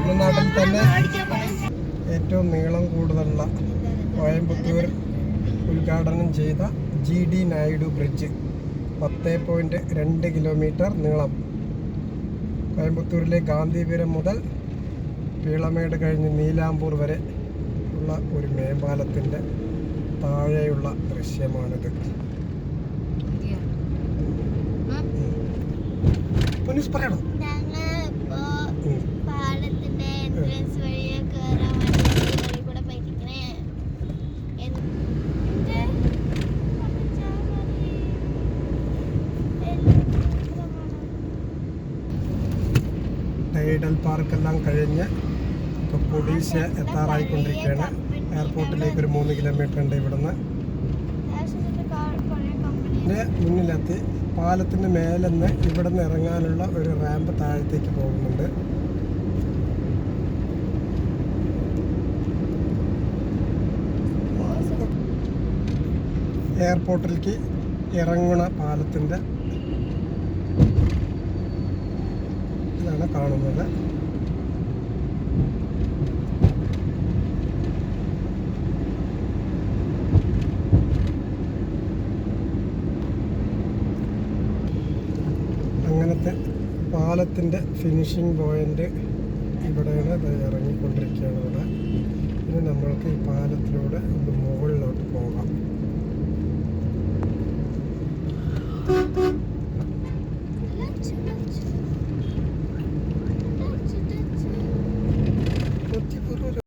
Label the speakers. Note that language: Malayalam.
Speaker 1: തമിഴ്നാട്ടിൽ തന്നെ ഏറ്റവും നീളം കൂടുതലുള്ള കോയമ്പത്തൂർ ഉദ്ഘാടനം ചെയ്ത GD നായിഡു ബ്രിഡ്ജ് 10.2 കിലോമീറ്റർ നീളം. കോയമ്പത്തൂരിലെ ഗാന്ധിപുരം മുതൽ പീളമേട് കഴിഞ്ഞ് നീലാംപൂർ വരെ ഉള്ള ഒരു മേമ്പാലത്തിൻ്റെ താഴെയുള്ള ദൃശ്യമാണിത്. പോലീസ് പറയണം. ടൈഡൽ പാർക്കെല്ലാം കഴിഞ്ഞ് ഇപ്പോൾ കൊടീശ്ശ എത്താറായിക്കൊണ്ടിരിക്കുകയാണ്. എയർപോർട്ടിലേക്ക് ഒരു 3 കിലോമീറ്റർ ഉണ്ട് ഇവിടുന്ന്. മുന്നിലെത്തി പാലത്തിൻ്റെ മേലെന്ന് ഇവിടുന്ന് ഇറങ്ങാനുള്ള ഒരു റാമ്പ് താഴത്തേക്ക് പോകുന്നുണ്ട്. എയർപോർട്ടിലേക്ക് ഇറങ്ങുന്ന പാലത്തിൻ്റെ ഇതാണ് കാണുന്നത്. അങ്ങനത്തെ പാലത്തിൻ്റെ ഫിനിഷിംഗ് പോയിന്റ് ഇവിടെയാണ്. ഇറങ്ങിക്കൊണ്ടിരിക്കുകയാണ് ഇവിടെ. ഇനി നമ്മൾക്ക് ഈ പാലത്തിലൂടെ ഒന്ന് മുകളിൽ